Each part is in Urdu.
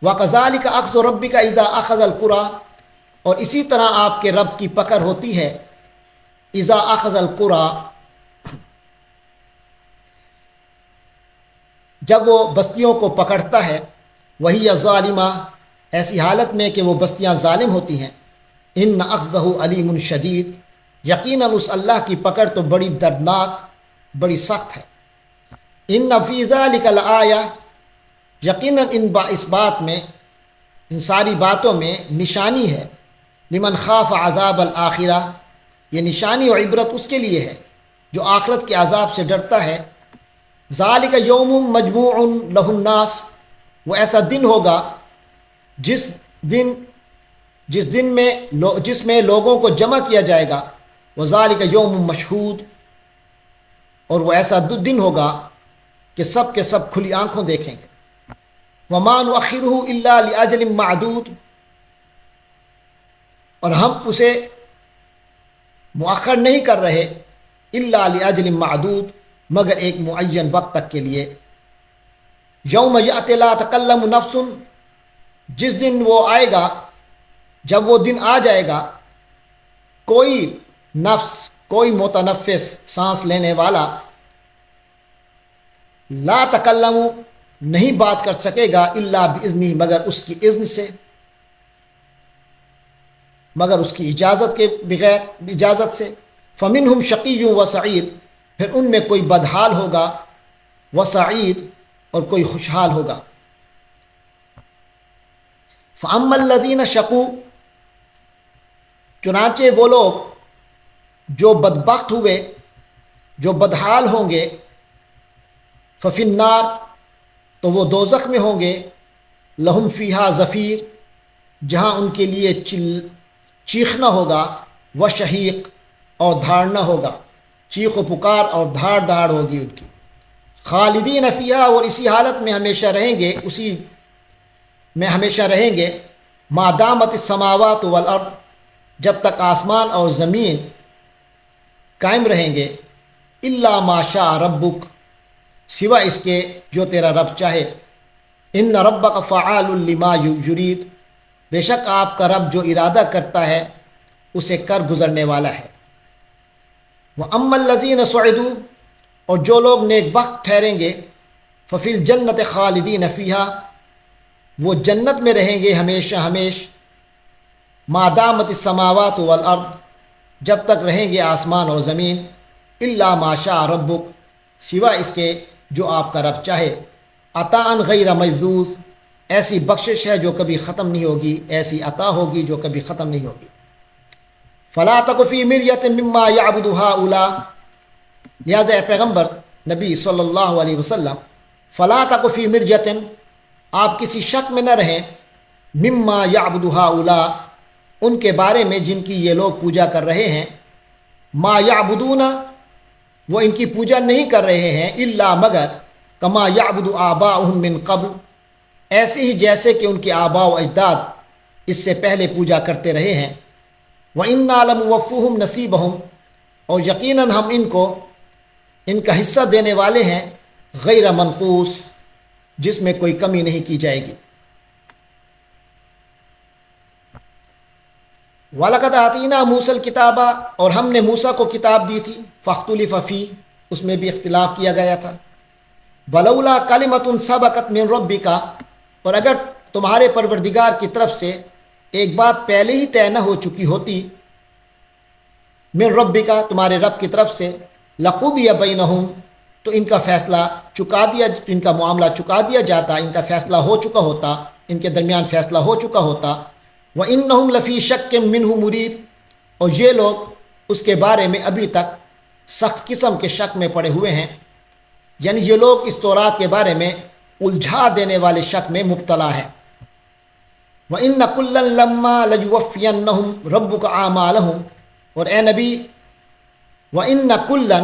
وَكَذَلِكَ أَخْذُ رَبِّكَ إِذَا أَخَذَ الْقُرَىٰ، اور اسی طرح آپ کے رب کی پکڑ ہوتی ہے اذا اخذ القرى، جب وہ بستیوں کو پکڑتا ہے، وہی ظالمہ، ایسی حالت میں کہ وہ بستیاں ظالم ہوتی ہیں، ان اخذہ علیم شدید، یقیناً اس اللہ کی پکڑ تو بڑی دردناک، بڑی سخت ہے۔ ان فی ذلک لآیہ، یقیناً اس بات میں، ان ساری باتوں میں نشانی ہے، لمن خاف عذاب الآخرہ، یہ نشانی اور عبرت اس کے لیے ہے جو آخرت کے عذاب سے ڈرتا ہے۔ ذالک یوم مجموع لہ الناس، وہ ایسا دن ہوگا جس میں لوگوں کو جمع کیا جائے گا، وذالک یوم مشہود، اور وہ ایسا دن ہوگا کہ سب کے سب کھلی آنکھوں دیکھیں گے۔ وما نؤخرہ الا لاجل معدود، اور ہم اسے مؤخر نہیں کر رہے الا لاجل معدود، مگر ایک معین وقت تک کے لیے۔ یوم یأتی لا تکلم نفس، جس دن وہ آئے گا، جب وہ دن آ جائے گا، کوئی نفس، کوئی متنفس، سانس لینے والا، لا تکلم، نہیں بات کر سکے گا، الا باذنہ، مگر اس کی اذن سے، مگر اس کی اجازت کے بغیر، اجازت سے۔ فمنہم شقی و سعید، پھر ان میں کوئی بدحال ہوگا، و سعید، اور کوئی خوشحال ہوگا۔ فاما الذین شقوا، چنانچہ وہ لوگ جو بدبخت ہوئے، جو بدحال ہوں گے، ففی النار، تو وہ دوزخ میں ہوں گے، لہم فیہا زفیر، جہاں ان کے لیے چیخنا ہوگا، و شہیق، اور دھاڑنا ہوگا، چیخ و پکار اور دھاڑ دھاڑ ہوگی ان کی۔ خالدین فیہا، اور اسی حالت میں ہمیشہ رہیں گے، اسی میں ہمیشہ رہیں گے، ما دامت السماوات والارض، جب تک آسمان اور زمین قائم رہیں گے، الا ما شاء ربک، سوائے اس کے جو تیرا رب چاہے۔ ان ربک فعال لما یرید، بے شک آپ کا رب جو ارادہ کرتا ہے اسے کر گزرنے والا ہے۔ وَأَمَّا الَّذِينَ سُعِدُوا، اور جو لوگ نیک بخت ٹھہریں گے، فَفِي الْجَنَّةِ خَالِدِينَ فِيهَا، وہ جنت میں رہیں گے ہمیشہ ہمیش، ما دامت السماوات والارض، جب تک رہیں گے آسمان اور زمین، الا ما شاء ربک، سوا اس کے جو آپ کا رب چاہے۔ عطاء غیر مجذوذ، ایسی بخشش ہے جو کبھی ختم نہیں ہوگی، ایسی عطا ہوگی جو کبھی ختم نہیں ہوگی۔ فلا تک فی مریۃ مما یعبد ہؤلاء، لہذا اے پیغمبر نبی صلی اللہ علیہ وسلم، فلا تک فی مرجۃ، آپ کسی شک میں نہ رہیں، مما یعبد ہؤلاء، ان کے بارے میں جن کی یہ لوگ پوجا کر رہے ہیں، ما یعبدون، وہ ان کی پوجا نہیں کر رہے ہیں، الا مگر، کما یعبد آباؤہم من قبل، ایسے ہی جیسے کہ ان کے آباء و اجداد اس سے پہلے پوجا کرتے رہے ہیں۔ وَإِنَّا لَمُوَفُّوهُمْ نَصِيبَهُمْ، اور یقیناً ہم ان کو ان کا حصہ دینے والے ہیں، غیر منقوص، جس میں کوئی کمی نہیں کی جائے گی۔ وَلَقَدْ آتَيْنَا مُوسَى الْكِتَابَ، اور ہم نے موسیٰ کو کتاب دی تھی، فَاخْتُلِفَ فِيهِ، اس میں بھی اختلاف کیا گیا تھا۔ وَلَوْلَا كَلِمَةٌ سَبَقَتْ مِنْ رَبِّكَ، اور اگر تمہارے پروردگار کی طرف سے ایک بات پہلے ہی طے نہ ہو چکی ہوتی، من ربک، تمہارے رب کی طرف سے، لقضی بینہم، تو ان کا فیصلہ چکا دیا، ان کا معاملہ چکا دیا جاتا، ان کا فیصلہ ہو چکا ہوتا، ان کے درمیان فیصلہ ہو چکا ہوتا۔ وَإِنَّهُمْ لَفِي شَكٍّ مِّنْهُ مُرِيبٍ، اور یہ لوگ اس کے بارے میں ابھی تک سخت قسم کے شک میں پڑے ہوئے ہیں، یعنی یہ لوگ اس تورات کے بارے میں الجھا دینے والے شک میں مبتلا ہیں۔ وَإِنَّ كُلًّا لَمَّا لَيُوَفِّيَنَّهُمْ رَبُّكَ أَعْمَالَهُمْ، اور اے نبی، وَإِنَّ كُلًّا،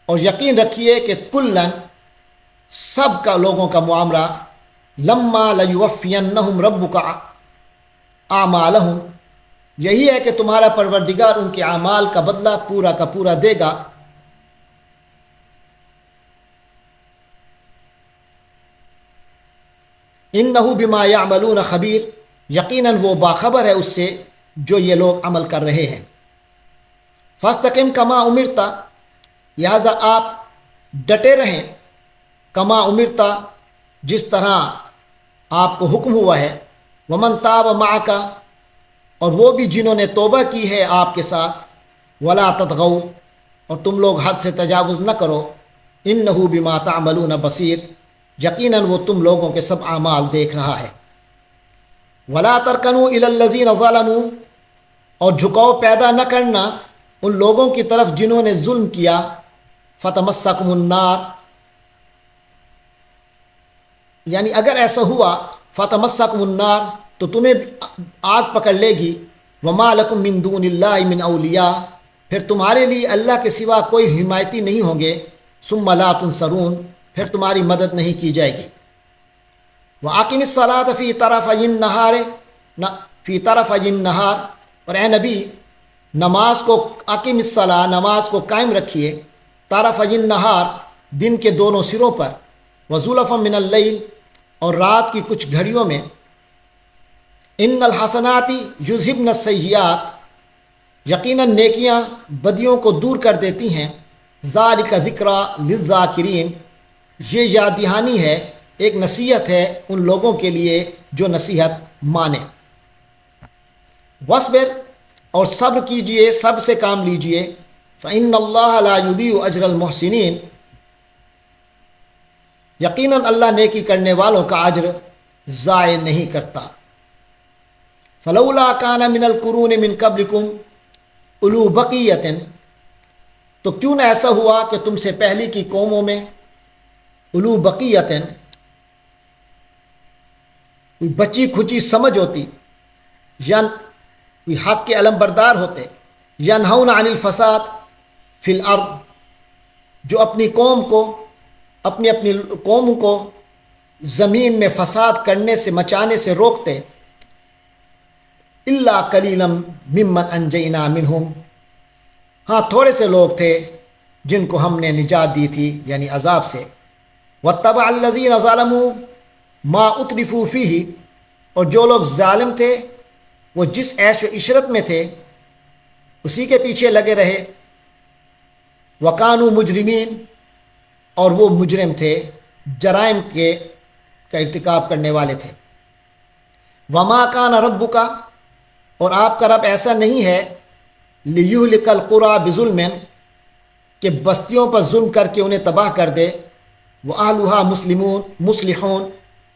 اور یقین رکھیے کہ کلًا، سب کا لوگوں کا معاملہ، لَمَّا لَيُوَفِّيَنَّهُمْ رَبُّكَ أَعْمَالَهُمْ، یہی ہے کہ تمہارا پروردگار ان کے اعمال کا بدلہ پورا کا پورا دے گا۔ انہ بما یعملون خبیر، یقیناً وہ باخبر ہے اس سے جو یہ لوگ عمل کر رہے ہیں۔ فاستقم کما امرتا، لہذا آپ ڈٹے رہیں، کما امرتا جس طرح آپ کو حکم ہوا ہے، ومن تاب معک، اور وہ بھی جنہوں نے توبہ کی ہے آپ کے ساتھ، ولا تطغوا، اور تم لوگ حد سے تجاوز نہ کرو، انہ بما تعملون بصیر، یقیناً وہ تم لوگوں کے سب اعمال دیکھ رہا ہے۔ ولا ترکنوا الی الذین ظلموا، اور جھکاؤ پیدا نہ کرنا ان لوگوں کی طرف جنہوں نے ظلم کیا، فتمسکم النار، یعنی اگر ایسا ہوا فتمسکم النار تو تمہیں آگ پکڑ لے گی، وما لکم من دون اللہ من اولیاء، پھر تمہارے لیے اللہ کے سوا کوئی حمایتی نہیں ہوں گے، ثم لا تنصرون، پھر تمہاری مدد نہیں کی جائے گی۔ وَأَقِمِ الصَّلَاةَ فِي طَرَفَيِ النَّهَارِ، اور اے نبی نماز کو اقیم الصلاۃ، نماز کو قائم رکھیے، طرفَيِ النَّهَارِ، دن کے دونوں سروں پر، وَزُلَفًا مِّنَ اللَّيْلِ، اور رات کی کچھ گھڑیوں میں، ان الحسنات یذہبن السیئات، یقیناً نیکیاں بدیوں کو دور کر دیتی ہیں، ذالک ذکریٰ للذاکرین، یہ یاد دہانی ہے، ایک نصیحت ہے ان لوگوں کے لیے جو نصیحت مانے۔ وصبر، اور صبر کیجئے، صبر سے کام لیجئے، فإن اللہ لا یضیع اجر المحسنین، یقیناً اللہ نیکی کرنے والوں کا اجر ضائع نہیں کرتا۔ فلولا کان من القرون من قبلکم اولو بقیۃ، تو کیوں نہ ایسا ہوا کہ تم سے پہلی کی قوموں میں اولو بقیۃ، کوئی بچی کھچی سمجھ ہوتی، یا کوئی حق کے علم بردار ہوتے، ینہون عن الفساد فی الارض، جو اپنی قوم کو، اپنی قوم کو زمین میں فساد کرنے سے، مچانے سے روکتے، الا قلیلا ممن انجینا منہم، ہاں تھوڑے سے لوگ تھے جن کو ہم نے نجات دی تھی، یعنی عذاب سے۔ واتبع الذین ظلموا ما اترفوا فیہ، اور جو لوگ ظالم تھے وہ جس عیش و عشرت میں تھے اسی کے پیچھے لگے رہے، وکانوا مجرمین، اور وہ مجرم تھے، جرائم کا ارتکاب کرنے والے تھے۔ وما کان ربک، اور آپ کا رب ایسا نہیں ہے، لیہلک القری بظلم، کہ بستیوں پر ظلم کر کے انہیں تباہ کر دے، وَأَهْلُهَا مُصْلِحُونَ،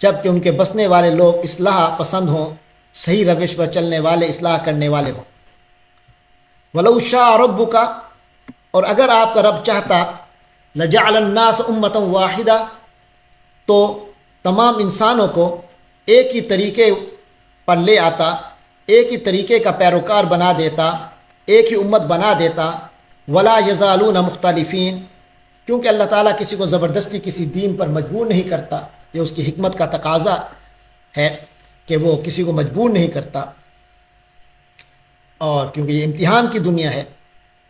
جبکہ ان کے بسنے والے لوگ اصلاح پسند ہوں، صحیح روش پر چلنے والے، اصلاح کرنے والے ہوں۔ وَلَوْ شَاءَ رَبُّكَ، اور اگر آپ کا رب چاہتا، لَجَعَلَ النَّاسَ أُمَّةً وَاحِدَةً، تو تمام انسانوں کو ایک ہی طریقے پر لے آتا، ایک ہی طریقے کا پیروکار بنا دیتا، ایک ہی امت بنا دیتا۔ وَلَا يَزَالُونَ مُخْتَلِفِينَ، کیونکہ اللہ تعالیٰ کسی کو زبردستی کسی دین پر مجبور نہیں کرتا، یہ اس کی حکمت کا تقاضا ہے کہ وہ کسی کو مجبور نہیں کرتا، اور کیونکہ یہ امتحان کی دنیا ہے،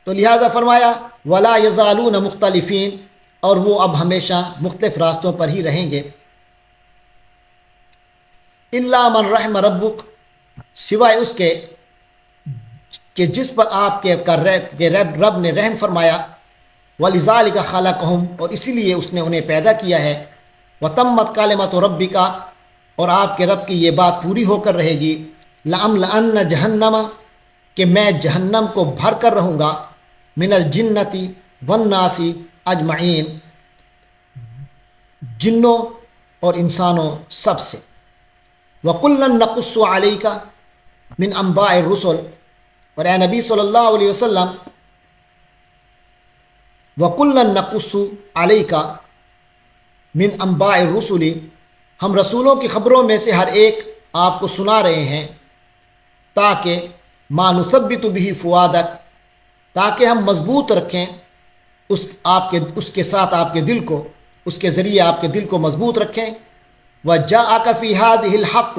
تو لہٰذا فرمایا وَلَا يَزَالُونَ مُخْتَلِفِينَ، اور وہ اب ہمیشہ مختلف راستوں پر ہی رہیں گے۔ إِلَّا مَنْ رَحِمَ رَبُّكَ، سوائے اس کے کہ جس پر آپ کے رب نے رحم فرمایا، وَلِذَالِكَ خَلَقَهُمْ، اور اسی لیے اس نے انہیں پیدا کیا ہے، وَتَمَّتْ كَلِمَةُ رَبِّكَ، اور آپ کے رب کی یہ بات پوری ہو کر رہے گی، لَأَمْلَأَنَّ جَهَنَّمَ، کہ میں جہنم کو بھر کر رہوں گا، من الجنتی والناس اجمعین، جنوں اور انسانوں سب سے۔ وَكُلًّا نَقُصُّ عَلَيْكَ مِنْ أَنْبَاءِ الرُّسُلِ، اور اے نبی صلی اللہ علیہ وسلم، وَكُلًّا نَقُصُّ عَلَيْكَ مِنْ أَنْبَاءِ الرُّسُلِ، ہم رسولوں کی خبروں میں سے ہر ایک آپ کو سنا رہے ہیں، تاکہ مَا نُثَبِّتُ بِهِ فُؤَادَكَ، تاکہ ہم مضبوط رکھیں اس کے ساتھ آپ کے دل کو، اس کے ذریعے آپ کے دل کو مضبوط رکھیں۔ وَجَاءَكَ فِي هَذِهِ الْحَقُّ،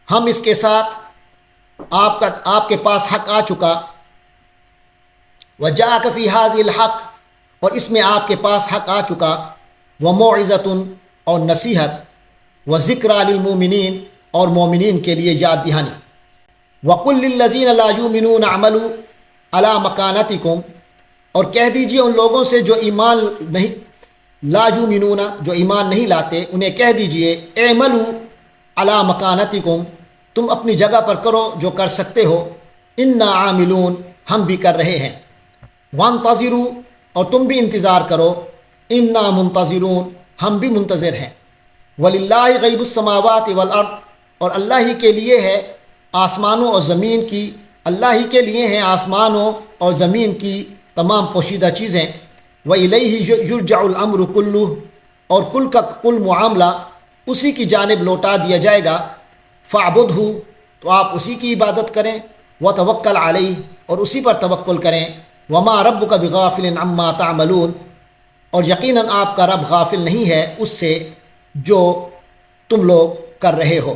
ہم اس کے ساتھ آپ کے پاس حق آ چکا، وَجَاءَكَ فِي هَذِهِ الْحَقُّ، اور اس میں آپ کے پاس حق آ چکا، وَمَوْعِظَةٌ، اور نصیحت، و ذکر للمومنین اور مومنین کے لیے یاد دہانی۔ وَقُلْ لِلَّذِينَ لَا يُؤْمِنُونَ اعْمَلُوا عَلَىٰ مَكَانَتِكُمْ، اور کہہ دیجئے ان لوگوں سے جو ایمان نہیں، لا یؤمنون جو ایمان نہیں لاتے، انہیں کہہ دیجئے اعملوا علی مکانتکم، تم اپنی جگہ پر کرو جو کر سکتے ہو، انا عاملون ہم بھی کر رہے ہیں، وانتظروا اور تم بھی انتظار کرو، انا منتظرون ہم بھی منتظر ہیں، وللہ غیب السماوات والارض اور اللہ ہی کے لیے ہے آسمانوں اور زمین کی، اللہ ہی کے لیے ہیں آسمانوں اور زمین کی تمام پوشیدہ چیزیں، وَإِلَيْهِ يُرْجَعُ الْأَمْرُ كُلُّهُ اور کل کا کل معاملہ اسی کی جانب لوٹا دیا جائے گا، فَاعْبُدْهُ تو آپ اسی کی عبادت کریں، وَتَوَكَّلْ عَلَيْهِ اور اسی پر توکل کریں، وَمَا رَبُّكَ بِغَافِلٍ عَمَّا تَعْمَلُونَ اور یقیناً آپ کا رب غافل نہیں ہے اس سے جو تم لوگ کر رہے ہو۔